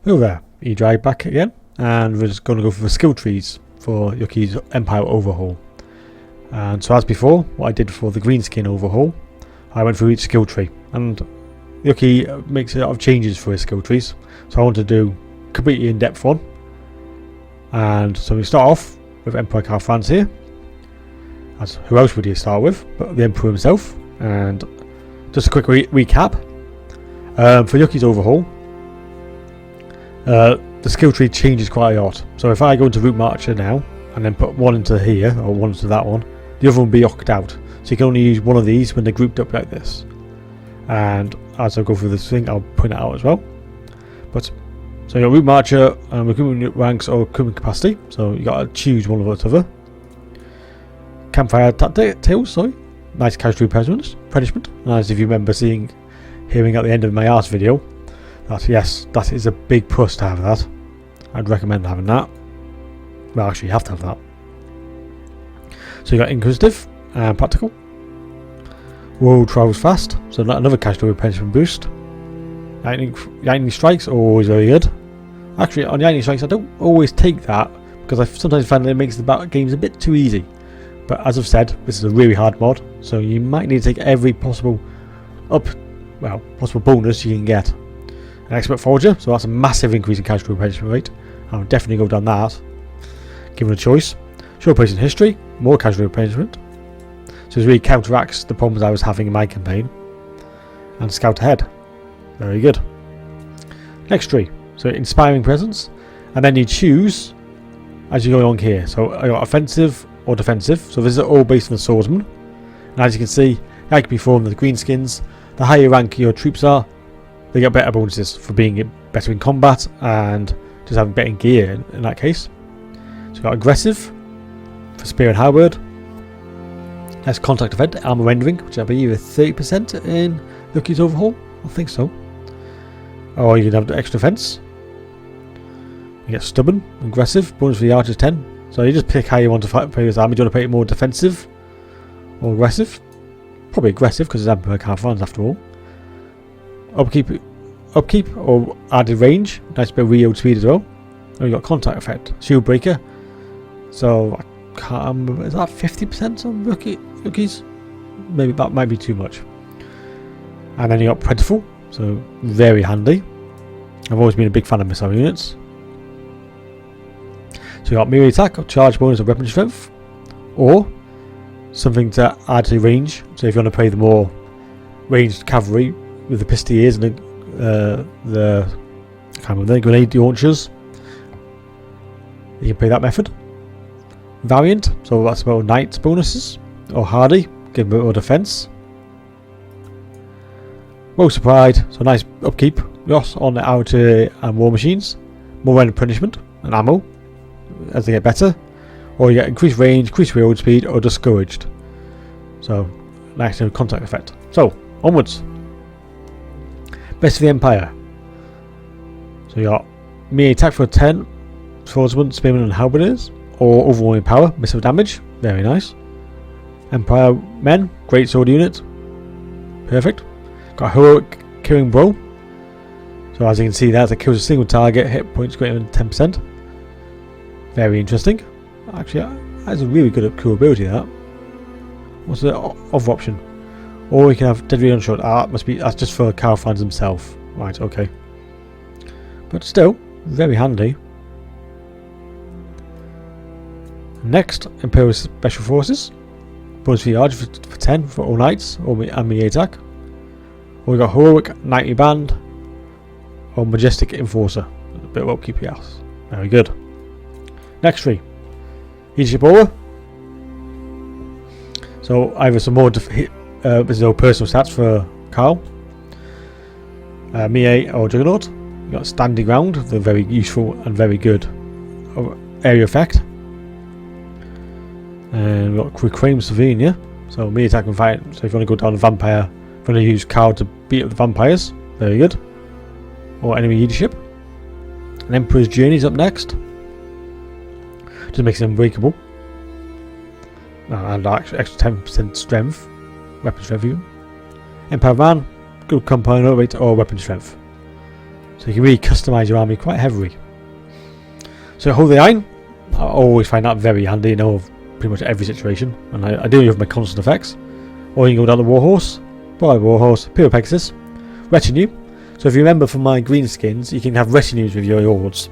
Hello there, Ddraig back again, and we're just going to go for the skill trees for Yuki's Empire Overhaul. And so as before, what I did for the green skin overhaul, I went through each skill tree, and Yuki makes a lot of changes for his skill trees, so I want to do completely in-depth one. And so we start off with Emperor Carolingia here, as who else would you start with but the Emperor himself. And just a quick recap for Yuki's overhaul. The skill tree changes quite a lot. So if I go into Route Marcher now and then put one into here or one into that one, the other one will be locked out. So you can only use one of these when they're grouped up like this. And as I go through this thing, I'll point it out as well. But so you got Route Marcher and recruitment ranks or recruitment capacity. So you got to choose one or the other. Campfire tails, sorry. Nice casualty punishment. And as if you remember hearing at the end of my last video, yes, that is a big plus to have that. I'd recommend having that. Well, actually, you have to have that. So you got Inquisitive and Practical. World travels fast, so another casualty punishment boost. Lightning Strikes, always very good. Actually, on the Lightning Strikes, I don't always take that because I sometimes find that it makes the battle games a bit too easy. But as I've said, this is a really hard mod, so you might need to take every possible bonus you can get. An Expert Forger, so that's a massive increase in casualty punishment rate. I would definitely go down that, given a choice. Short place in history, more casualty punishment. So it really counteracts the problems I was having in my campaign. And Scout Ahead, very good. Next tree, so Inspiring Presence, and then you choose as you go along here. So I got offensive or defensive. So this is all based on the swordsman. And as you can see, like before in the green skins, the higher rank your troops are, they get better bonuses for being better in combat and just having better gear in that case. So you've got aggressive for spear and halberd. That's contact event, armor rendering, which I believe is 30% in Yuki's overhaul. I think so. Or you can have the extra defense. You get stubborn, aggressive, bonus for the archers 10. So you just pick how you want to play this army. Do you want to play it more defensive or aggressive? Probably aggressive because it's Emperor Carolingia after all. Upkeep or added range, nice bit of reload speed as well. Oh, you got contact effect, shield breaker. So I can't remember, is that 50% on Yuki's? Maybe that might be too much. And then you got plentiful, so very handy. I've always been a big fan of missile units. So you got melee attack or charge bonus or weapon strength, or something to add to range. So if you want to play the more ranged cavalry with the pistoleers and the grenade launchers, you can play that method. Valiant, so that's about knights bonuses, or hardy, give them more defense. Well supplied, so nice upkeep. Loss on the artillery and war machines, more random punishment and ammo as they get better, or you get increased range, increased reload speed, or discouraged. So nice contact effect. So onwards. Best of the Empire. So you got melee attack for 10, swordsman, spearman, and halberdiers, or overwhelming power, missile damage. Very nice. Empire men, great sword unit. Perfect. Got heroic killing blow. So as you can see there, it kills a single target, hit points greater than 10%. Very interesting. Actually, that's a really good, cool ability. That. What's the other option? Or we can have deadly gunshot. That's just for Carolingia himself. Right, okay. But still, very handy. Next, Imperial Special Forces. Bonus for charge for 10 for all knights and melee attack. Or we got Heroic Knightly Band or Majestic Enforcer. A bit of upkeep, yes. Very good. Next tree. Leadership Aura. So either some more this is all personal stats for Carl. Melee or Juggernaut. You got Standing Ground, they're very useful and very good area effect. And we've got Reclaim Slovenia. So melee attack and fight. So if you want to go down the vampire, if you want to use Carl to beat up the vampires, very good. Or enemy leadership. And Emperor's Journey is up next. Just makes it unbreakable. And extra 10% strength. Weapon strength even. Empire Man, good component rate or weapon strength. So you can really customise your army quite heavily. So hold the iron, I always find that very handy, you know, of pretty much every situation. And I do have my constant effects. Or you can go down the Warhorse, Pure Pegasus, Retinue. So if you remember from my green skins, you can have retinues with your hordes.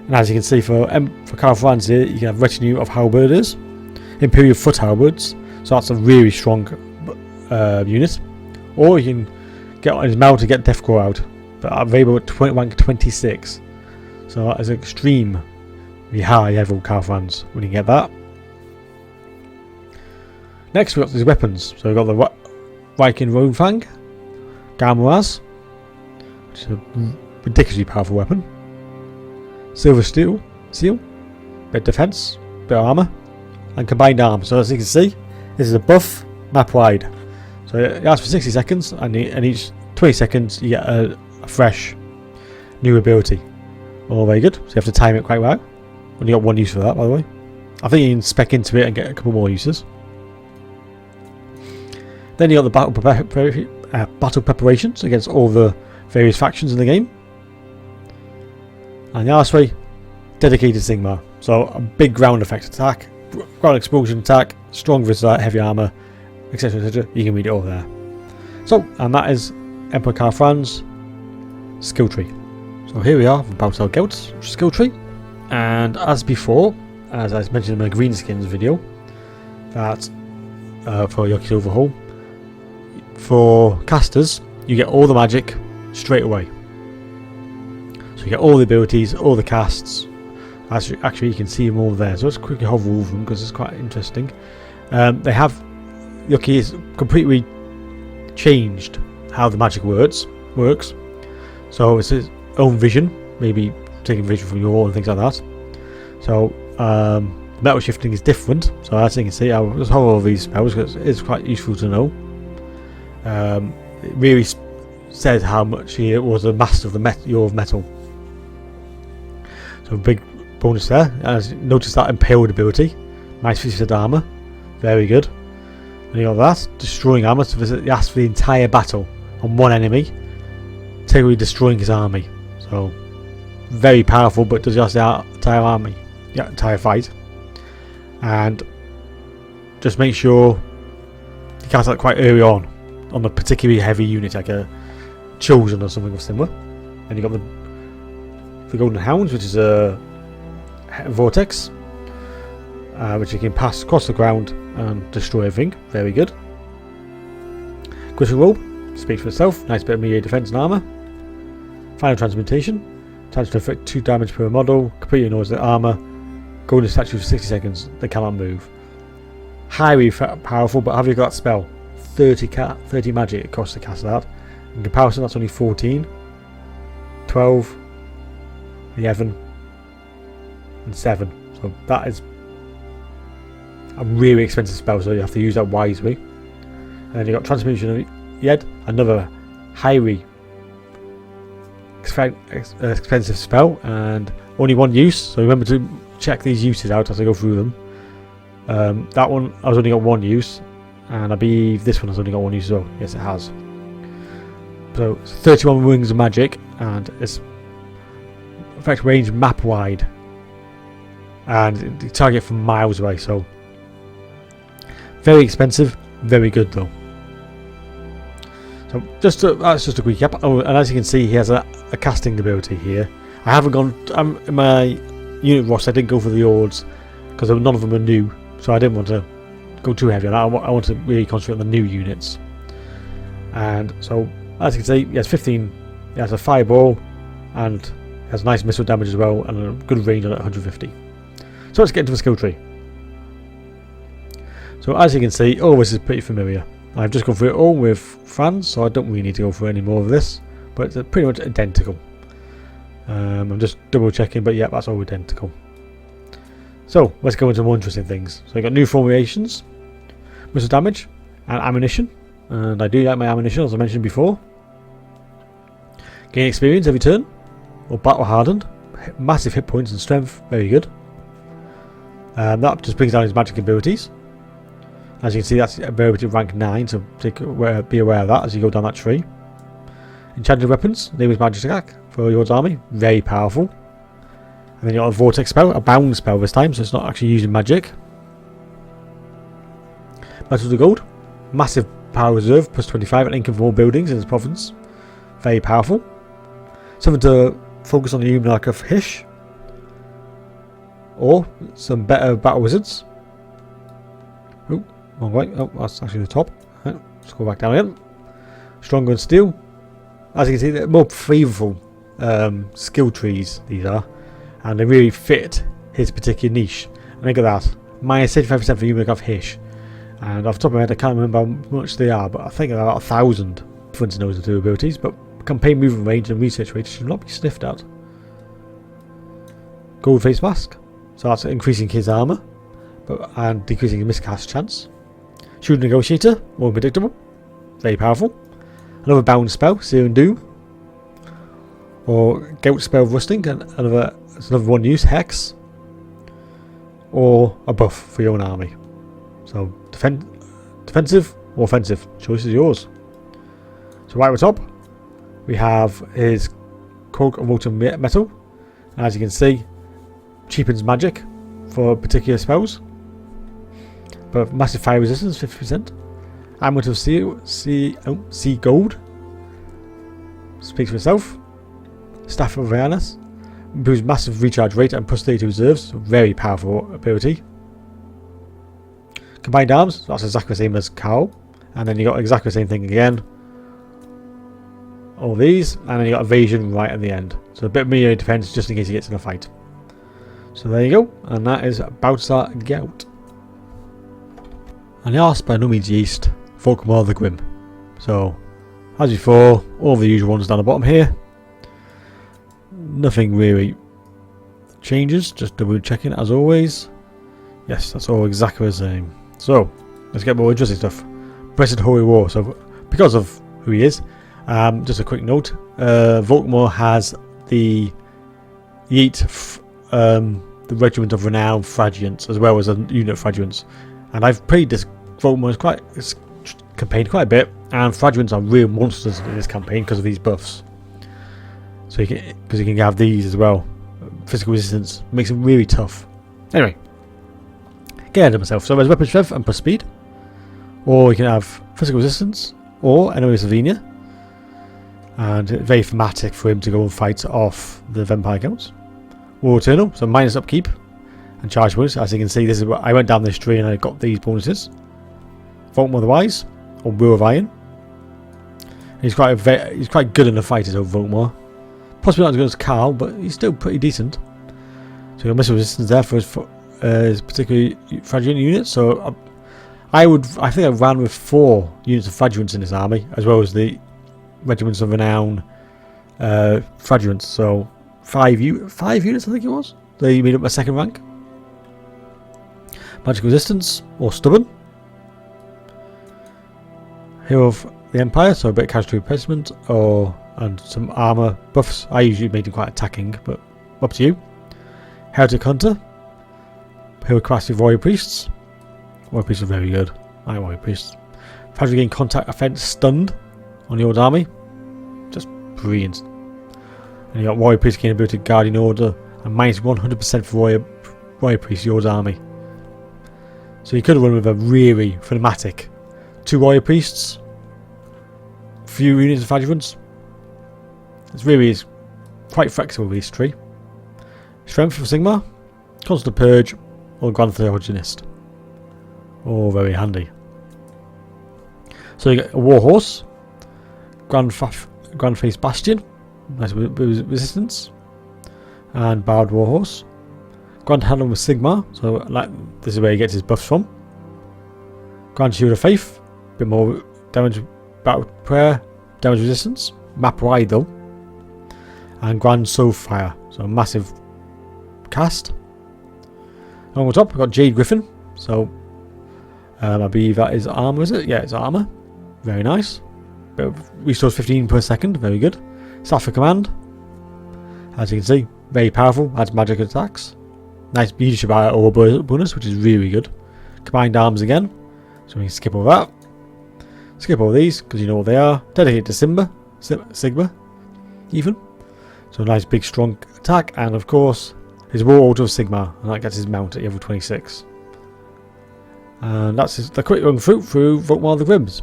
And as you can see for Carolingia, you can have retinue of halberders, Imperial foot halberds. So that's a really strong unit. Or you can get on his mount to get Deathclaw out. But available at rank 26. So that is extremely high level Carolingia when you get that. Next we've got these weapons. So we've got the Riky Roguefang, Garmoraz, which is a ridiculously powerful weapon. Silver Seal, bit of defense, bit of armor, and combined arm. So as you can see, this is a buff map wide. So it lasts for 60 seconds, and each 20 seconds you get a fresh new ability. Oh, very good. So you have to time it quite well. Only got one use for that, by the way. I think you can spec into it and get a couple more uses. Then you got the battle preparations against all the various factions in the game. And the last way, dedicated Sigmar. So a big ground effect attack, ground explosion attack, strong resist, heavy armor, etc, etc. You can read it all there. So, and that is Emperor Carolingia's skill tree. So here we are with Vampdator Guild's skill tree. And as before, as I mentioned in my green skins video, that for Yoki's Overhaul, for casters, you get all the magic straight away. So you get all the abilities, all the casts. Actually, you can see them all there. So let's quickly hover over them because it's quite interesting. They have Yoki has completely changed how the magic works. So it's his own vision, maybe taking vision from your wall and things like that. So metal shifting is different. So as you can see, I'll just hover over these spells because it's quite useful to know. It really said how much he was a master of the your metal. So a big bonus there. As you notice that impaled ability, nice 50% armor, very good. And you got that destroying armor to last for the entire battle on one enemy, technically destroying his army. So very powerful, but does last the entire army, entire fight. And just make sure you cast that quite early on a particularly heavy unit like a Chosen or something similar. And you got the Golden Hounds, which is a vortex, which you can pass across the ground and destroy everything. Very good. Crystal Robe speaks for itself. Nice bit of melee defense and armor. Final Transmutation. Chance to inflict 2 damage per model. Completely ignores the armor. Golden Statue for 60 seconds. They cannot move. Highly powerful, but have you got that spell? 30 magic it costs to cast that. In comparison, that's only 14, 12, 11, and 7. So that is a really expensive spell, so you have to use that wisely. And then you've got Transmutation yet, another highly expensive spell, and only one use, so remember to check these uses out as I go through them. That one has only got one use, and I believe this one has only got one use as well. Yes, it has. So 31 wings of magic, and it's effect range map wide, and the target from miles away. So very expensive, very good though. So that's just a quick recap. Oh, and as you can see, he has a casting ability here. I haven't gone in my unit roster. I didn't go for the Ords because none of them are new, so I didn't want to go too heavy on that. I want to really concentrate on the new units. And so, as you can see, he has 15. He has a fireball, and has nice missile damage as well, and a good range on at 150. So let's get into the skill tree. So as you can see, all this is pretty familiar. I've just gone through it all with Franz, so I don't really need to go through any more of this, but it's pretty much identical. I'm just double checking, but yeah, that's all identical. So let's go into more interesting things. So I got new formations, missile damage, and ammunition. And I do like my ammunition, as I mentioned before. Gain experience every turn, or battle hardened. Massive hit points and strength, very good. That just brings down his magic abilities. As you can see, that's ability rank 9, so be aware of that as you go down that tree. Enchanted weapons, name is magic attack, for your army. Very powerful. And then you got a vortex spell, a bound spell this time, so it's not actually using magic. Metals of Gold. Massive power reserve, plus 25 and income from all buildings in this province. Very powerful. Something to focus on the human arc of Hish. Or some better battle wizards. Oh, wrong way. Oh, that's actually the top. Right, let's go back down again. Stronger and steel. As you can see, they're more favourable skill trees, these are. And they really fit his particular niche. And look at that. Minus 75% for human arc of Hish. And off the top of my head, I can't remember how much they are, but I think they're about 1,000 difference in those two abilities. But campaign movement range and research rate should not be sniffed at. Gold face mask. So that's increasing his armour and decreasing his miscast chance. Shrewd Negotiator, more predictable. Very powerful. Another bound spell, Searing Doom. Or Gout Spell of Rusting, and it's another one use, Hex. Or a buff for your own army. So defensive or offensive, choice is yours. So right at the top, we have his Cloak of Molten Metal. As you can see, cheapens magic for particular spells, but massive fire resistance, 50%. Amulet of Sea Gold speaks for itself. Staff of Awareness improves massive recharge rate and plus 32 reserves, so very powerful ability. Combined arms, that's exactly the same as Carl, and then you got exactly the same thing again. All these, and then you got evasion right at the end, so a bit of melee defense just in case he gets in a fight. So there you go, and that is Balthazar Gout. And last by no means least, Volkmar the Grim. So, as before, all the usual ones down the bottom here. Nothing really changes, just double checking as always. Yes, that's all exactly the same. So, let's get more interesting stuff. Blessed Holy War. So, because of who he is, just a quick note, Volkmar has the Regiment of Renown Fragians, as well as a unit of Fragians. And I've played this Volkmar's campaign quite a bit, and Fragians are real monsters in this campaign because of these buffs. So you can have these as well. Physical resistance makes them really tough. Anyway, get ahead of myself. So there's weapon strength and plus speed, or you can have physical resistance or enemy Slovenia, and it's very thematic for him to go and fight off the vampire counts. War Eternal, so minus upkeep and charge bonus. As you can see, this is what I went down this tree and I got these bonuses. Volkmar the Wise, or Will of Iron. He's quite good in the fight, is Volkmar. Possibly not as good as Carl, but he's still pretty decent. So you've got missile resistance there for his particularly fragile unit. So I think I ran with 4 units of fragilants in this army, as well as the regiments of renown fragilants. So 5 units, I think it was. They made up my second rank. Magical resistance or stubborn. Hero of the Empire, so a bit of casualty replacement and some armor buffs. I usually make them quite attacking, but up to you. Heretic Hunter. Hero capacity of Warrior Priests. Warrior Priests are very good. I like Warrior Priests. Fragile gain contact offense stunned on the old army. Just brilliant. And you got Warrior Priest gain ability Guardian Order and minus 100% for Warrior Priest, your army. So you could have run with a really thematic 2 Warrior Priests, few units of Fragilants. It really is quite flexible with this tree. Strength for Sigmar, Constant Purge, or Grand Theologinist. All very handy. So you get a Warhorse, Grand Face Bastion, nice resistance, and Bard Warhorse. Grand Handle with Sigmar, so this is where he gets his buffs from. Grand Shield of Faith, a bit more damage, battle prayer, damage resistance, map wide though. And Grand Soul Fire, so a massive cast. On the top, we've got Jade Griffin, so I believe that is armor, is it? Yeah, it's armor. Very nice. Restores 15 per second, very good. Staff for Command, as you can see, very powerful, adds magic attacks. Nice leadership or bonus, which is really good. Combined arms again, so we can skip all that. Skip all these because you know what they are. Dedicated to Sigma, even. So a nice big strong attack, and of course his War Order of Sigma, and that gets his mount at level 26. And that's the quick run through Vampire of the Grims.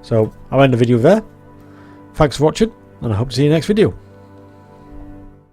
So I'll end the video there. Thanks for watching, and I hope to see you in the next video.